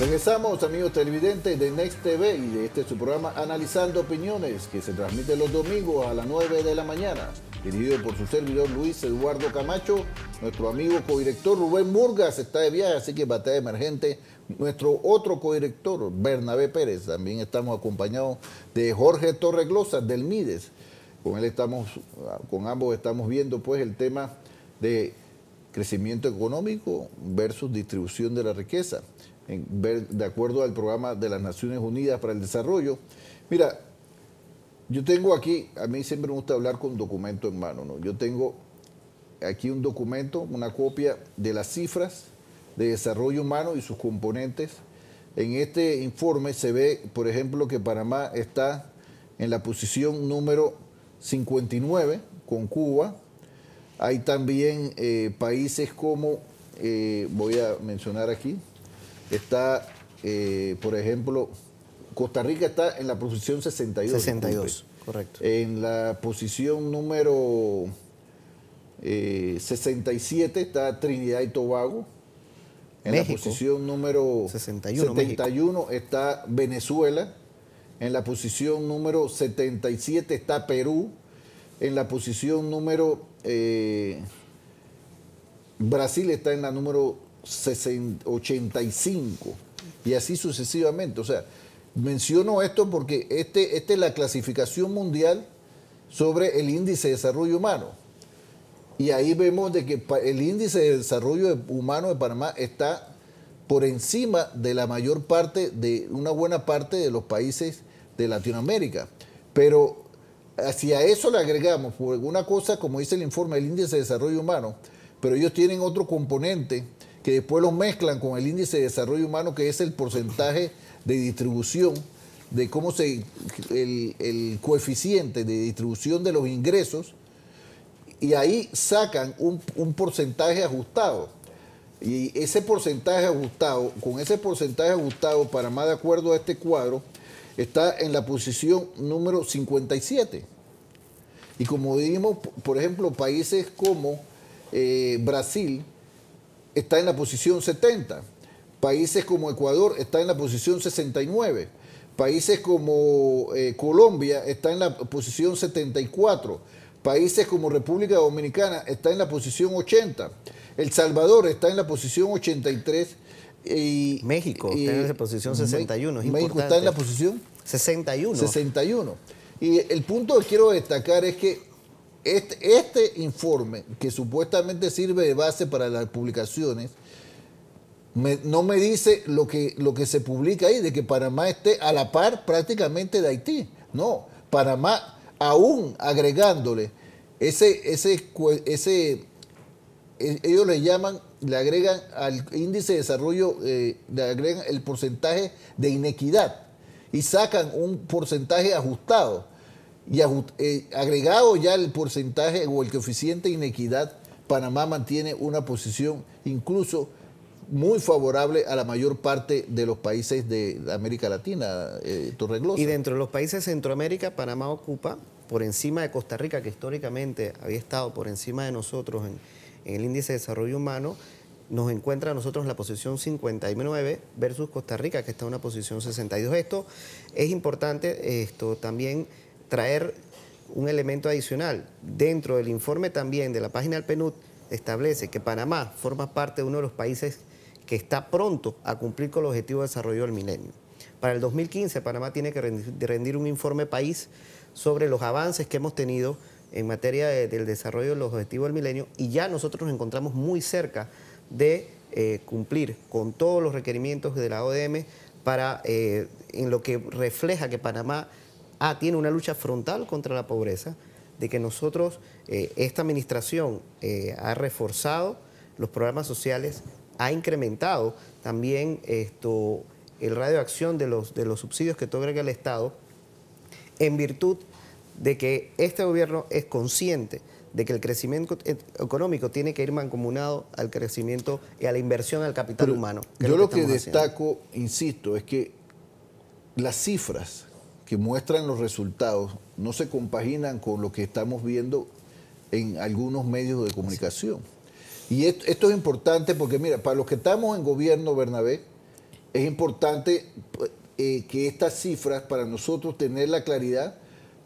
Regresamos, amigos televidentes de Next TV y de este su programa Analizando Opiniones, que se transmite los domingos a las 9 de la mañana, dirigido por su servidor Luis Eduardo Camacho. Nuestro amigo codirector Rubén Murgas está de viaje, así que batalla emergente. Nuestro otro codirector, Bernabé Pérez, también estamos acompañados de Jorge Torreglosa del MIDES. Con ambos estamos viendo pues el tema de crecimiento económico versus distribución de la riqueza, de acuerdo al programa de las Naciones Unidas para el Desarrollo. Mira, yo tengo aquí, a mí siempre me gusta hablar con documento en mano, ¿no? Yo tengo aquí un documento, una copia de las cifras de desarrollo humano y sus componentes. En este informe se ve, por ejemplo, que Panamá está en la posición número 59 con Cuba. Hay también países como, voy a mencionar aquí, está, por ejemplo, Costa Rica está en la posición 62. 62, correcto. En la posición número 67 está Trinidad y Tobago. En México. La posición número 71 está Venezuela. En la posición número 77 está Perú. En la posición número Brasil está en la número 85 y así sucesivamente. O sea, menciono esto porque esta es la clasificación mundial sobre el índice de desarrollo humano. Y ahí vemos de que el índice de desarrollo humano de Panamá está por encima de la mayor parte, de una buena parte de los países de Latinoamérica. Pero si a eso le agregamos, por alguna cosa, como dice el informe, el índice de desarrollo humano, pero ellos tienen otro componente que después lo mezclan con el índice de desarrollo humano, que es el porcentaje de distribución, de cómo el coeficiente de distribución de los ingresos, y ahí sacan un porcentaje ajustado. Y ese porcentaje ajustado, con ese porcentaje ajustado, Panamá, de acuerdo a este cuadro, está en la posición número 57. Y como dijimos, por ejemplo, países como Brasil está en la posición 70. Países como Ecuador está en la posición 69. Países como Colombia está en la posición 74. Países como República Dominicana está en la posición 80. El Salvador está en la posición 83. Y México está en la posición 61. México está en la posición 61. 61. Y el punto que quiero destacar es que este informe, que supuestamente sirve de base para las publicaciones, no me dice lo que se publica ahí, de que Panamá esté a la par prácticamente de Haití. No, Panamá, aún agregándole ellos le agregan al índice de desarrollo, le agregan el porcentaje de inequidad y sacan un porcentaje ajustado. Y agregado ya el porcentaje o el coeficiente de inequidad, Panamá mantiene una posición incluso muy favorable a la mayor parte de los países de América Latina, Torreglosa. Y dentro de los países de Centroamérica, Panamá ocupa, por encima de Costa Rica, que históricamente había estado por encima de nosotros en el índice de desarrollo humano, nos encuentra a nosotros en la posición 59 versus Costa Rica, que está en una posición 62. Esto es importante, también traer un elemento adicional. Dentro del informe también de la página del PNUD establece que Panamá forma parte de uno de los países que está pronto a cumplir con los objetivos de desarrollo del milenio. Para el 2015, Panamá tiene que rendir un informe país sobre los avances que hemos tenido en materia del desarrollo de los objetivos del milenio, y ya nosotros nos encontramos muy cerca de cumplir con todos los requerimientos de la ODM en lo que refleja que Panamá tiene una lucha frontal contra la pobreza, de que nosotros, esta administración ha reforzado los programas sociales, ha incrementado también el radio de acción de los subsidios que otorga el Estado, en virtud de que este gobierno es consciente de que el crecimiento económico tiene que ir mancomunado al crecimiento y a la inversión al capital humano. Yo lo que destaco, insisto, es que las cifras que muestran los resultados no se compaginan con lo que estamos viendo en algunos medios de comunicación. Y esto es importante porque, mira, para los que estamos en gobierno, Bernabé, es importante que estas cifras, para nosotros tener la claridad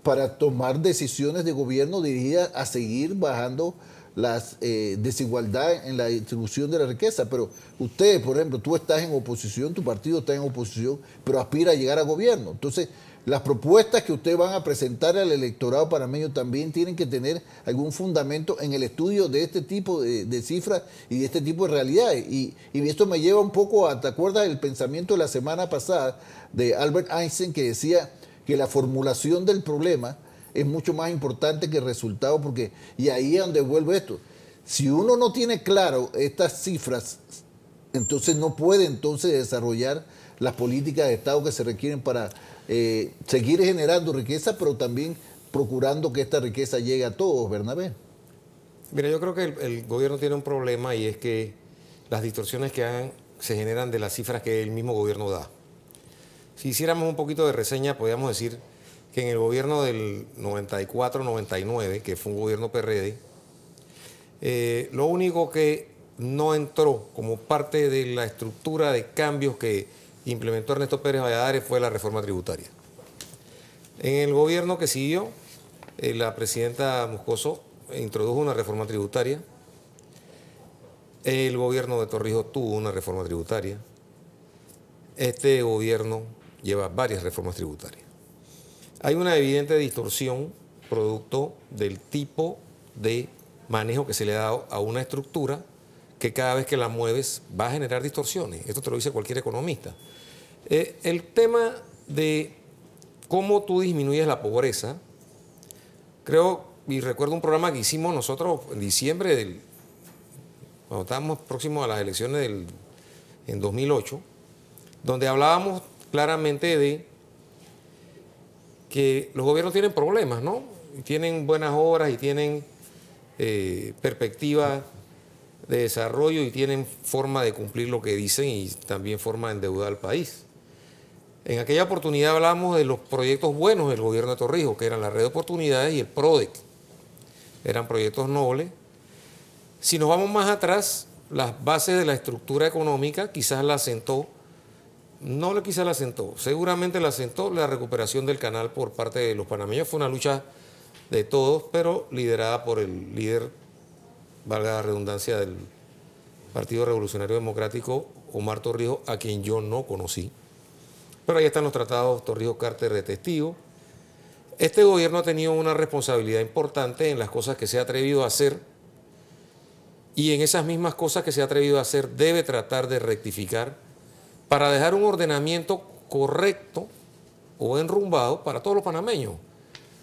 para tomar decisiones de gobierno dirigidas a seguir bajando las desigualdades en la distribución de la riqueza. Pero ustedes, por ejemplo, tú estás en oposición, tu partido está en oposición, pero aspira a llegar a gobierno. Entonces, las propuestas que ustedes van a presentar al electorado panameño también tienen que tener algún fundamento en el estudio de este tipo de cifras y de este tipo de realidades. Y esto me lleva un poco a, ¿te acuerdas del pensamiento de la semana pasada de Albert Einstein, que decía que la formulación del problema es mucho más importante que el resultado? Porque, y ahí es donde vuelve esto, si uno no tiene claro estas cifras, entonces no puede entonces desarrollar las políticas de Estado que se requieren para seguir generando riqueza, pero también procurando que esta riqueza llegue a todos, Bernabé. Mira, yo creo que el gobierno tiene un problema, y es que las distorsiones que se generan de las cifras que el mismo gobierno da. Si hiciéramos un poquito de reseña, podríamos decir que en el gobierno del 94-99, que fue un gobierno PRD, lo único que no entró como parte de la estructura de cambios que implementó Ernesto Pérez Valladares fue la reforma tributaria. En el gobierno que siguió, la presidenta Moscoso introdujo una reforma tributaria. El gobierno de Torrijos tuvo una reforma tributaria. Este gobierno lleva varias reformas tributarias. Hay una evidente distorsión producto del tipo de manejo que se le ha dado a una estructura que cada vez que la mueves va a generar distorsiones. Esto te lo dice cualquier economista. El tema de cómo tú disminuyes la pobreza, creo, y recuerdo un programa que hicimos nosotros en diciembre, cuando estábamos próximos a las elecciones en 2008, donde hablábamos claramente de que los gobiernos tienen problemas, ¿no? Y tienen buenas obras y tienen perspectiva de desarrollo y tienen forma de cumplir lo que dicen y también forma de endeudar al país. En aquella oportunidad hablamos de los proyectos buenos del gobierno de Torrijos, que eran la Red de Oportunidades y el PRODEC. Eran proyectos nobles. Si nos vamos más atrás, las bases de la estructura económica quizás la asentó, seguramente la asentó la recuperación del canal por parte de los panameños. Fue una lucha de todos, pero liderada por el líder, valga la redundancia, del Partido Revolucionario Democrático, Omar Torrijos, a quien yo no conocí. Pero ahí están los tratados Torrijos-Carter de testigo. Este gobierno ha tenido una responsabilidad importante en las cosas que se ha atrevido a hacer, y en esas mismas cosas que se ha atrevido a hacer debe tratar de rectificar para dejar un ordenamiento correcto o enrumbado para todos los panameños.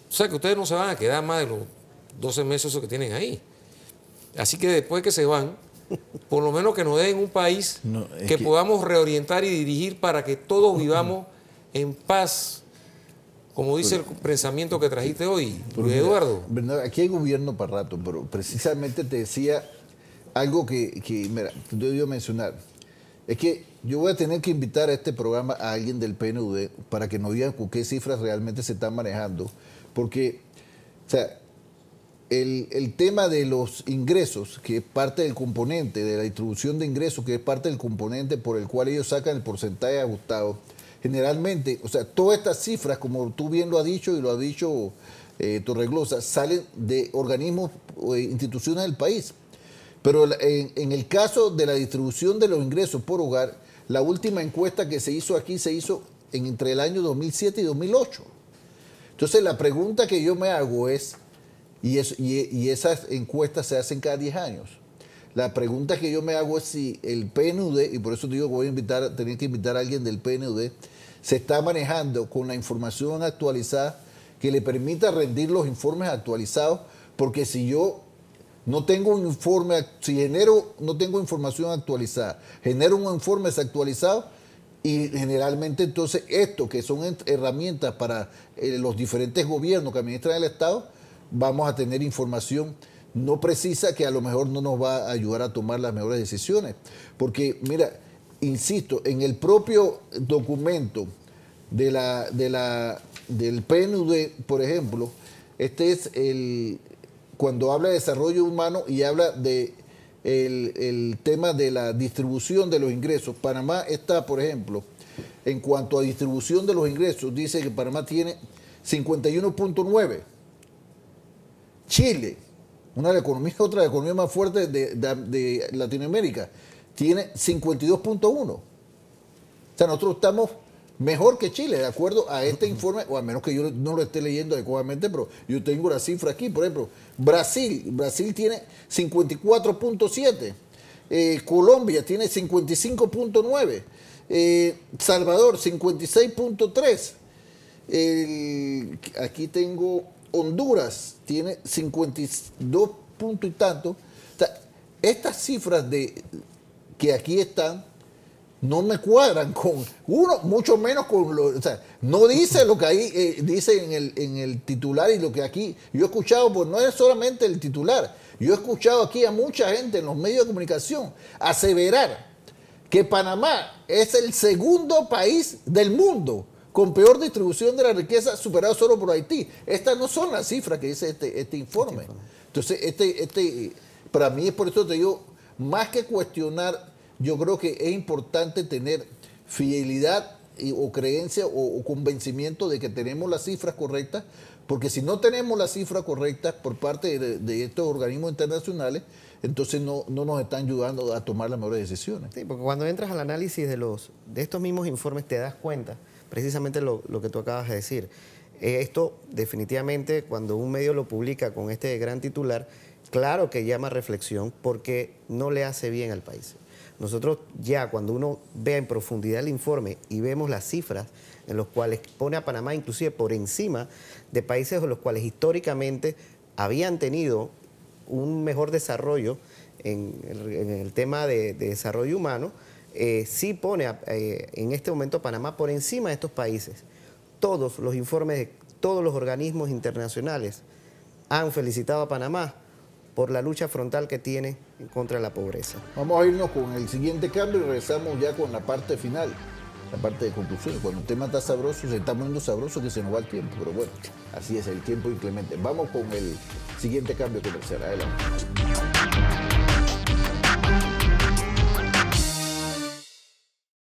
O sea que ustedes no se van a quedar más de los 12 meses que tienen ahí. Así que después que se van, por lo menos que nos den un país que podamos reorientar y dirigir para que todos vivamos en paz, como dice el pensamiento que trajiste hoy, Luis Eduardo. Aquí hay gobierno para rato, pero precisamente te decía algo que mira, te debo mencionar. Es que yo voy a tener que invitar a este programa a alguien del PNUD para que nos diga con qué cifras realmente se están manejando, porque, o sea, el tema de los ingresos, que es parte del componente, de la distribución de ingresos, que es parte del componente por el cual ellos sacan el porcentaje ajustado, generalmente, o sea, todas estas cifras, como tú bien lo has dicho y lo ha dicho Torregrosa, salen de organismos o instituciones del país. Pero en el caso de la distribución de los ingresos por hogar, la última encuesta que se hizo aquí se hizo entre el año 2007 y 2008. Entonces, la pregunta que yo me hago es, y esas encuestas se hacen cada 10 años. La pregunta que yo me hago es si el PNUD, y por eso digo que tenía que invitar a alguien del PNUD, se está manejando con la información actualizada que le permita rendir los informes actualizados, porque si yo no tengo un informe, no tengo información actualizada, genero un informe desactualizado, y generalmente entonces esto, que son herramientas para los diferentes gobiernos que administran el Estado, vamos a tener información no precisa que a lo mejor no nos va a ayudar a tomar las mejores decisiones. Porque, mira, insisto, en el propio documento del PNUD, por ejemplo, cuando habla de desarrollo humano y habla de el tema de la distribución de los ingresos. Panamá está, por ejemplo, en cuanto a distribución de los ingresos, dice que Panamá tiene 51.9. Chile, otra de las economías más fuertes de Latinoamérica, tiene 52.1. O sea, nosotros estamos mejor que Chile, de acuerdo a este informe, o a menos que yo no lo esté leyendo adecuadamente, pero yo tengo la cifra aquí. Por ejemplo, Brasil tiene 54.7, Colombia tiene 55.9, Salvador 56.3, aquí tengo Honduras, tiene 52 puntos y tanto. O sea, estas cifras que aquí están no me cuadran con uno, mucho menos con lo, o sea, no dice lo que ahí dice en el titular, y lo que aquí yo he escuchado, pues no es solamente el titular, yo he escuchado aquí a mucha gente en los medios de comunicación aseverar que Panamá es el segundo país del mundo con peor distribución de la riqueza, superado solo por Haití. Estas no son las cifras que dice este informe. Entonces, para mí es por eso te digo, más que cuestionar, yo creo que es importante tener fidelidad o creencia o convencimiento de que tenemos las cifras correctas, porque si no tenemos las cifras correctas por parte de estos organismos internacionales, entonces no nos están ayudando a tomar las mejores decisiones. Sí, porque cuando entras al análisis de estos mismos informes te das cuenta precisamente lo que tú acabas de decir. Esto definitivamente, cuando un medio lo publica con este gran titular, claro que llama a reflexión porque no le hace bien al país. Nosotros ya cuando uno ve en profundidad el informe y vemos las cifras en los cuales pone a Panamá inclusive por encima de países en los cuales históricamente habían tenido un mejor desarrollo en el tema de desarrollo humano, sí pone en este momento a Panamá por encima de estos países. Todos los informes de todos los organismos internacionales han felicitado a Panamá por la lucha frontal que tiene contra la pobreza. Vamos a irnos con el siguiente cambio y regresamos ya con la parte final, la parte de conclusión. Cuando el tema está sabroso, se está poniendo sabroso que se nos va el tiempo, pero bueno, así es, el tiempo inclemente. Vamos con el siguiente cambio comercial. Adelante.